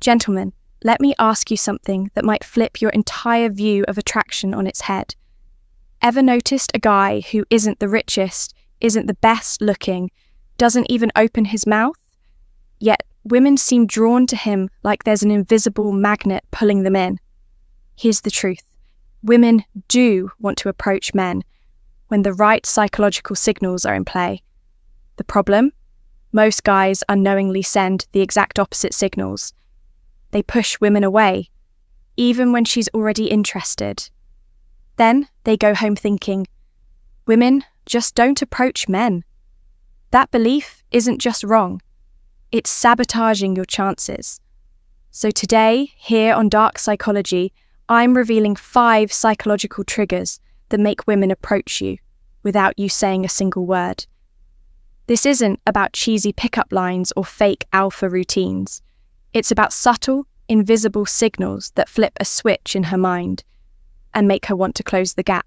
Gentlemen, let me ask you something that might flip your entire view of attraction on its head. Ever noticed a guy who isn't the richest, isn't the best looking, doesn't even open his mouth? Yet women seem drawn to him like there's an invisible magnet pulling them in. Here's the truth. Women do want to approach men when the right psychological signals are in play. The problem? Most guys unknowingly send the exact opposite signals. They push women away, even when she's already interested. Then they go home thinking, women just don't approach men. That belief isn't just wrong, it's sabotaging your chances. So today, here on Dark Psychology, I'm revealing 5 psychological triggers that make women approach you without you saying a single word. This isn't about cheesy pickup lines or fake alpha routines. It's about subtle, invisible signals that flip a switch in her mind and make her want to close the gap.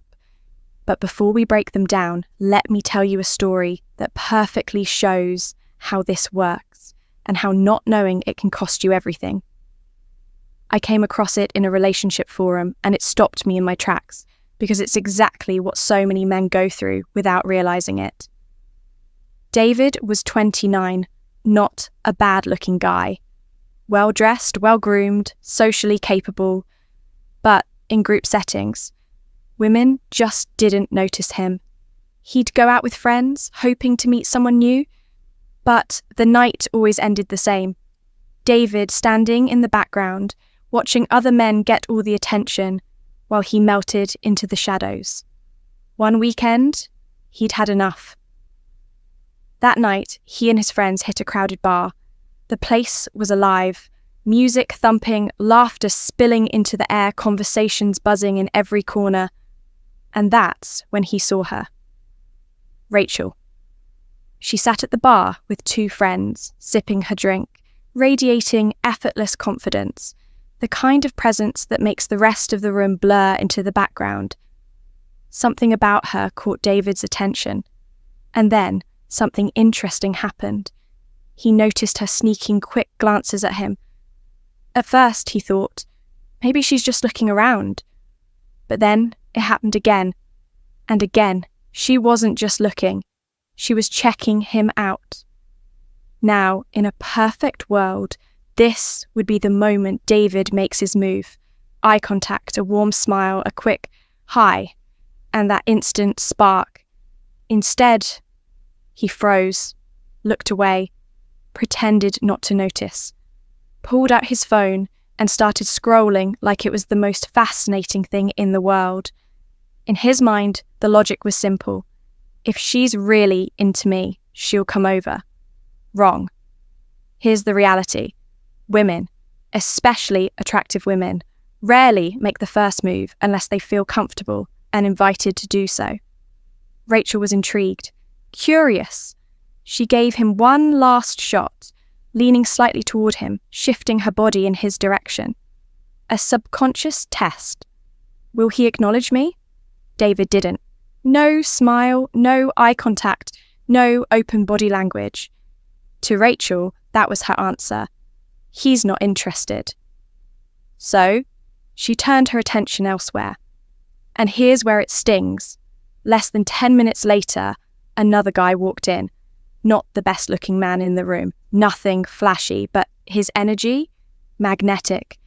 But before we break them down, let me tell you a story that perfectly shows how this works and how not knowing it can cost you everything. I came across it in a relationship forum and it stopped me in my tracks because it's exactly what so many men go through without realizing it. David was 29, not a bad-looking guy. Well-dressed, well-groomed, socially capable, but in group settings, women just didn't notice him. He'd go out with friends, hoping to meet someone new, but the night always ended the same. David standing in the background, watching other men get all the attention, while he melted into the shadows. One weekend, he'd had enough. That night, he and his friends hit a crowded bar. The place was alive. Music thumping, laughter spilling into the air, conversations buzzing in every corner. And that's when he saw her. Rachel. She sat at the bar with 2 friends, sipping her drink, radiating effortless confidence, the kind of presence that makes the rest of the room blur into the background. Something about her caught David's attention. And then something interesting happened. He noticed her sneaking quick glances at him. At first, he thought, maybe she's just looking around. But then it happened again. And again, she wasn't just looking. She was checking him out. Now, in a perfect world, this would be the moment David makes his move. Eye contact, a warm smile, a quick hi, and that instant spark. Instead, he froze, looked away, pretended not to notice, pulled out his phone and started scrolling like it was the most fascinating thing in the world. In his mind, the logic was simple. If she's really into me, she'll come over. Wrong. Here's the reality. Women, especially attractive women, rarely make the first move unless they feel comfortable and invited to do so. Rachel was intrigued, curious. She gave him one last shot, leaning slightly toward him, shifting her body in his direction. A subconscious test. Will he acknowledge me? David didn't. No smile, no eye contact, no open body language. To Rachel, that was her answer. He's not interested. So, she turned her attention elsewhere. And here's where it stings. Less than 10 minutes later, another guy walked in. Not the best-looking man in the room. Nothing flashy, but his energy? Magnetic.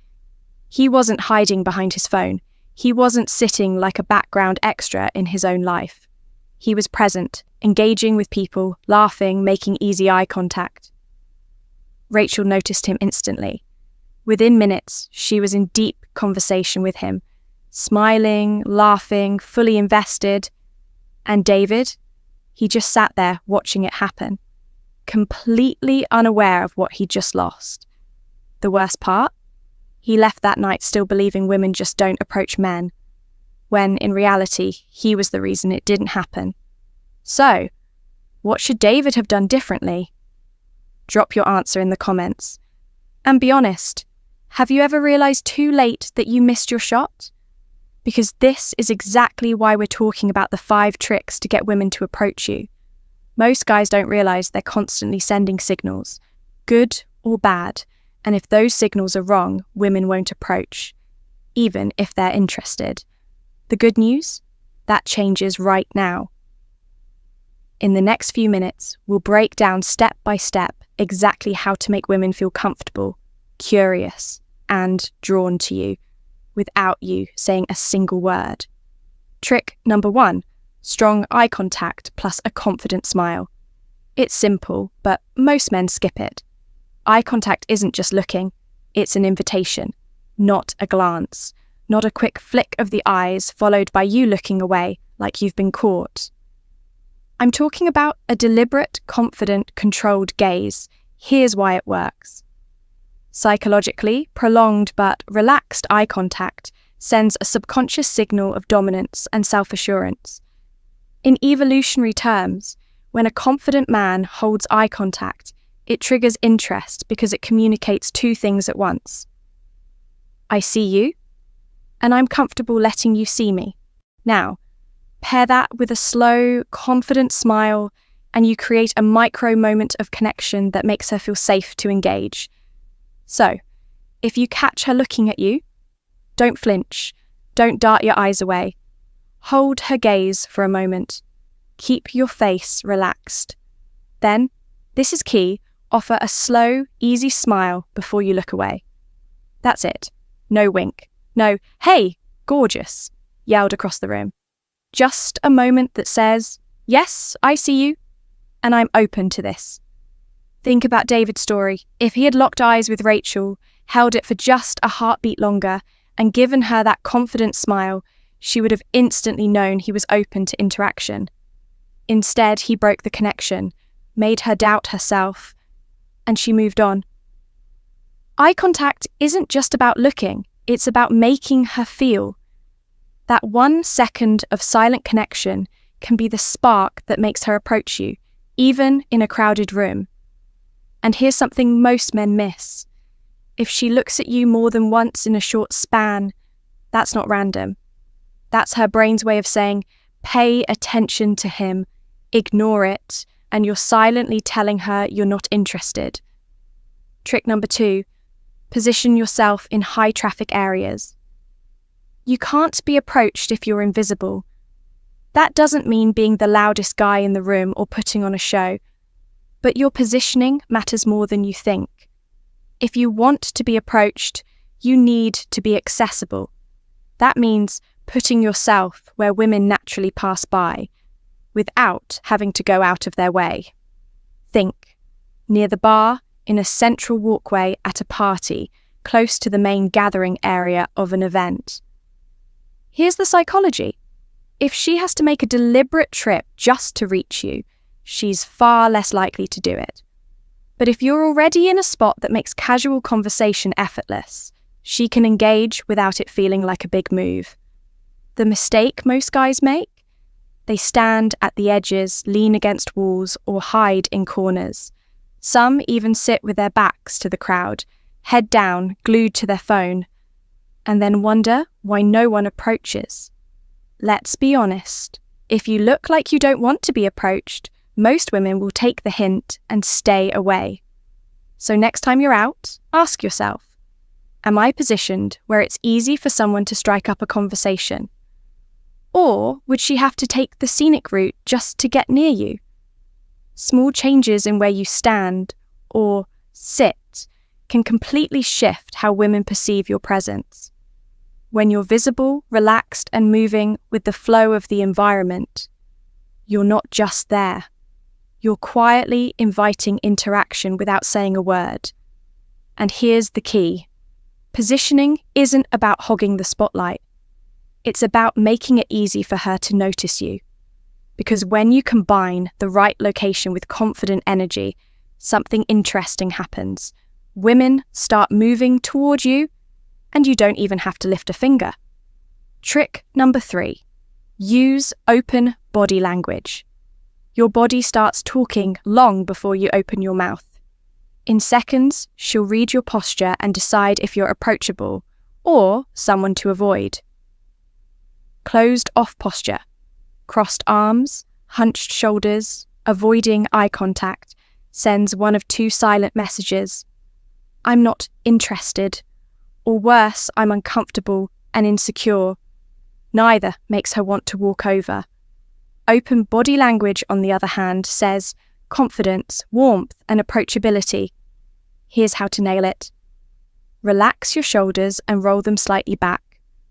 He wasn't hiding behind his phone. He wasn't sitting like a background extra in his own life. He was present, engaging with people, laughing, making easy eye contact. Rachel noticed him instantly. Within minutes, she was in deep conversation with him, smiling, laughing, fully invested. And David? He just sat there watching it happen, completely unaware of what he'd just lost. The worst part? He left that night still believing women just don't approach men, when in reality, he was the reason it didn't happen. So, what should David have done differently? Drop your answer in the comments. And be honest, have you ever realized too late that you missed your shot? Because this is exactly why we're talking about the 5 tricks to get women to approach you. Most guys don't realize they're constantly sending signals, good or bad, And if those signals are wrong, women won't approach, even if they're interested. The good news? That changes right now. In the next few minutes, we'll break down step by step exactly how to make women feel comfortable, curious, and drawn to you without you saying a single word. Trick number 1, strong eye contact plus a confident smile. It's simple, but most men skip it. Eye contact isn't just looking, it's an invitation, not a glance, not a quick flick of the eyes followed by you looking away like you've been caught. I'm talking about a deliberate, confident, controlled gaze. Here's why it works. Psychologically, prolonged but relaxed eye contact sends a subconscious signal of dominance and self-assurance. In evolutionary terms, when a confident man holds eye contact, it triggers interest because it communicates 2 things at once. I see you, and I'm comfortable letting you see me. Now, pair that with a slow, confident smile, and you create a micro moment of connection that makes her feel safe to engage. So, if you catch her looking at you, don't flinch, don't dart your eyes away. Hold her gaze for a moment. Keep your face relaxed. Then, this is key, offer a slow, easy smile before you look away. That's it. No wink. No, "Hey, gorgeous," yelled across the room. Just a moment that says, "Yes, I see you, and I'm open to this." Think about David's story. If he had locked eyes with Rachel, held it for just a heartbeat longer, and given her that confident smile, she would have instantly known he was open to interaction. Instead, he broke the connection, made her doubt herself, and she moved on. Eye contact isn't just about looking, it's about making her feel. That 1 second of silent connection can be the spark that makes her approach you, even in a crowded room. And here's something most men miss. If she looks at you more than once in a short span, that's not random. That's her brain's way of saying, pay attention to him, ignore it, and you're silently telling her you're not interested. Trick number 2, position yourself in high traffic areas. You can't be approached if you're invisible. That doesn't mean being the loudest guy in the room or putting on a show, but your positioning matters more than you think. If you want to be approached, you need to be accessible. That means putting yourself where women naturally pass by, without having to go out of their way. Think, near the bar, in a central walkway at a party, close to the main gathering area of an event. Here's the psychology. If she has to make a deliberate trip just to reach you, she's far less likely to do it. But if you're already in a spot that makes casual conversation effortless, she can engage without it feeling like a big move. The mistake most guys make? They stand at the edges, lean against walls, or hide in corners. Some even sit with their backs to the crowd, head down, glued to their phone, and then wonder why no one approaches. Let's be honest. If you look like you don't want to be approached, most women will take the hint and stay away. So next time you're out, ask yourself, am I positioned where it's easy for someone to strike up a conversation? Or would she have to take the scenic route just to get near you? Small changes in where you stand or sit can completely shift how women perceive your presence. When you're visible, relaxed, and moving with the flow of the environment, you're not just there. You're quietly inviting interaction without saying a word. And here's the key. Positioning isn't about hogging the spotlight. It's about making it easy for her to notice you. Because when you combine the right location with confident energy, something interesting happens. Women start moving toward you, and you don't even have to lift a finger. Trick number 3. Use open body language. Your body starts talking long before you open your mouth. In seconds, she'll read your posture and decide if you're approachable or someone to avoid. Closed off posture, crossed arms, hunched shoulders, avoiding eye contact, sends one of 2 silent messages. I'm not interested. Or worse, I'm uncomfortable and insecure. Neither makes her want to walk over. Open body language, on the other hand, says confidence, warmth, and approachability. Here's how to nail it. Relax your shoulders and roll them slightly back.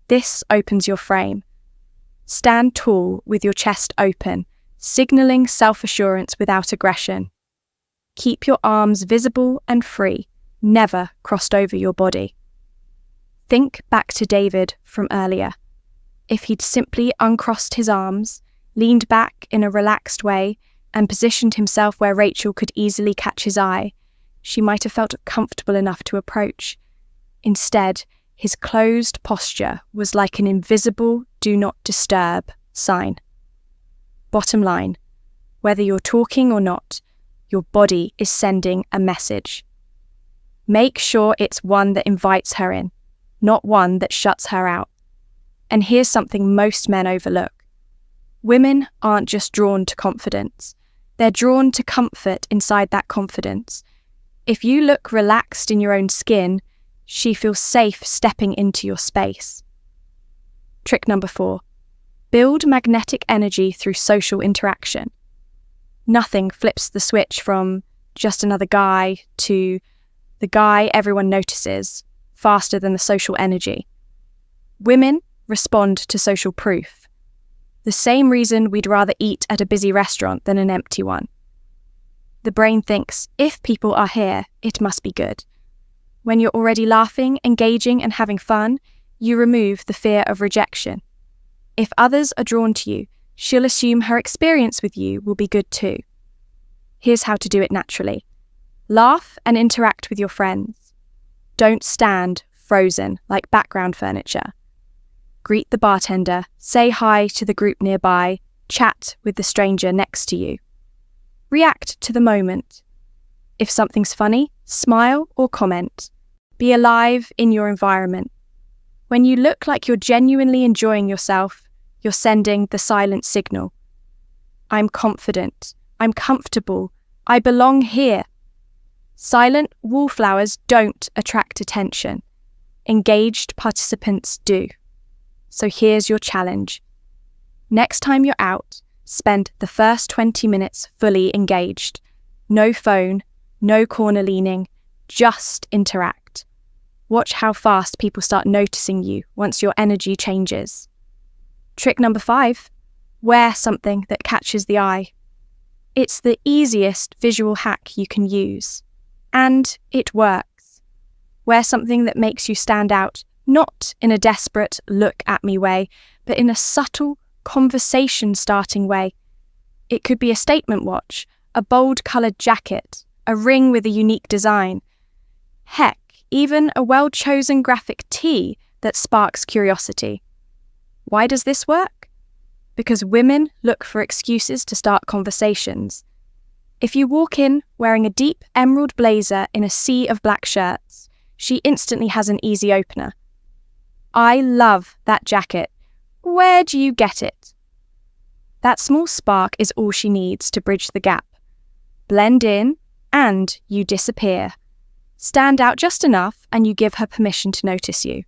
This opens your frame. Stand tall with your chest open, signaling self-assurance without aggression. Keep your arms visible and free, never crossed over your body. Think back to David from earlier. If he'd simply uncrossed his arms, leaned back in a relaxed way, and positioned himself where Rachel could easily catch his eye, she might have felt comfortable enough to approach. Instead, his closed posture was like an invisible "do not disturb" sign. Bottom line, whether you're talking or not, your body is sending a message. Make sure it's one that invites her in, not one that shuts her out. And here's something most men overlook. Women aren't just drawn to confidence. They're drawn to comfort inside that confidence. If you look relaxed in your own skin, she feels safe stepping into your space. Trick number 4. Build magnetic energy through social interaction. Nothing flips the switch from just another guy to the guy everyone notices faster than the social energy. Women respond to social proof. The same reason we'd rather eat at a busy restaurant than an empty one. The brain thinks, if people are here, it must be good. When you're already laughing, engaging, and having fun, you remove the fear of rejection. If others are drawn to you, she'll assume her experience with you will be good too. Here's how to do it naturally. Laugh and interact with your friends. Don't stand frozen like background furniture. Greet the bartender, say hi to the group nearby, chat with the stranger next to you. React to the moment. If something's funny, smile or comment. Be alive in your environment. When you look like you're genuinely enjoying yourself, you're sending the silent signal. I'm confident. I'm comfortable. I belong here. Silent wallflowers don't attract attention. Engaged participants do. So here's your challenge. Next time you're out, spend the first 20 minutes fully engaged. No phone, no corner leaning, just interact. Watch how fast people start noticing you once your energy changes. Trick number 5, wear something that catches the eye. It's the easiest visual hack you can use. And it works. Wear something that makes you stand out, not in a desperate look-at-me way, but in a subtle, conversation-starting way. It could be a statement watch, a bold-coloured jacket, a ring with a unique design. Heck, even a well-chosen graphic tee that sparks curiosity. Why does this work? Because women look for excuses to start conversations. If you walk in wearing a deep emerald blazer in a sea of black shirts, she instantly has an easy opener. I love that jacket. Where do you get it? That small spark is all she needs to bridge the gap. Blend in, and you disappear. Stand out just enough, and you give her permission to notice you.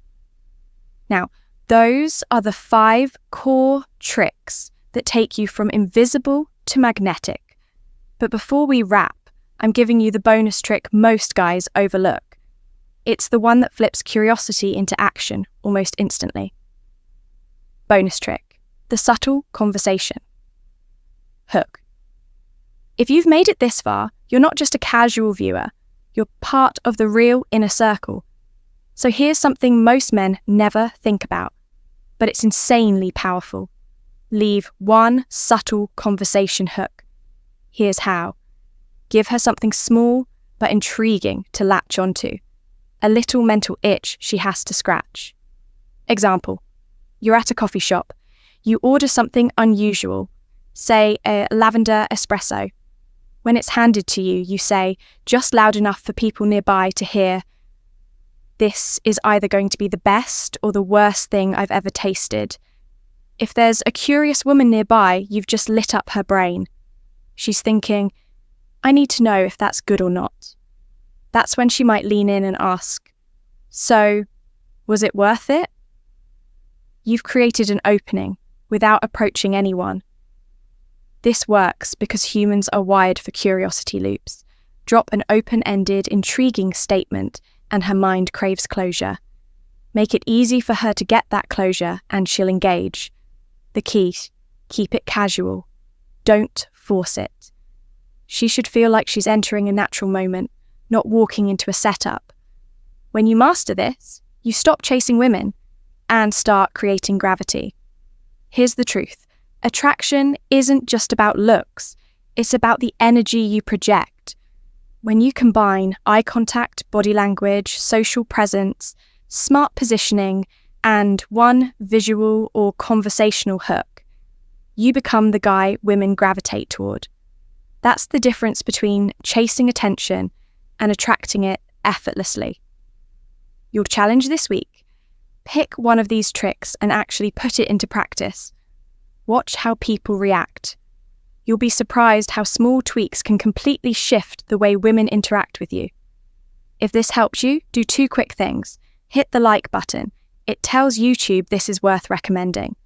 Now, those are the 5 core tricks that take you from invisible to magnetic. But before we wrap, I'm giving you the bonus trick most guys overlook. It's the one that flips curiosity into action almost instantly. Bonus trick: the subtle conversation. Hook. If you've made it this far, you're not just a casual viewer, you're part of the real inner circle. So here's something most men never think about, but it's insanely powerful. Leave one subtle conversation hook. Here's how. Give her something small but intriguing to latch onto. A little mental itch she has to scratch. Example. You're at a coffee shop. You order something unusual, say a lavender espresso. When it's handed to you, you say, just loud enough for people nearby to hear, "This is either going to be the best or the worst thing I've ever tasted." If there's a curious woman nearby, you've just lit up her brain. She's thinking, I need to know if that's good or not. That's when she might lean in and ask, "So, was it worth it?" You've created an opening without approaching anyone. This works because humans are wired for curiosity loops. Drop an open-ended, intriguing statement and her mind craves closure. Make it easy for her to get that closure and she'll engage. The key, keep it casual. Don't force it. She should feel like she's entering a natural moment, not walking into a setup. When you master this, you stop chasing women and start creating gravity. Here's the truth. Attraction isn't just about looks. It's about the energy you project. When you combine eye contact, body language, social presence, smart positioning, and one visual or conversational hook, you become the guy women gravitate toward. That's the difference between chasing attention and attracting it effortlessly. Your challenge this week: pick one of these tricks and actually put it into practice. Watch how people react. You'll be surprised how small tweaks can completely shift the way women interact with you. If this helps you, do 2 quick things. Hit the like button. It tells YouTube this is worth recommending.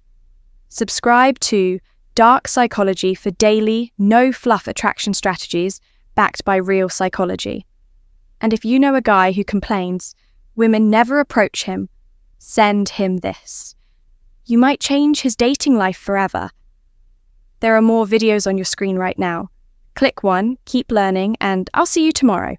Subscribe to Dark Psychology for daily, no-fluff attraction strategies backed by real psychology. And if you know a guy who complains women never approach him, send him this. You might change his dating life forever. There are more videos on your screen right now. Click one, keep learning, and I'll see you tomorrow.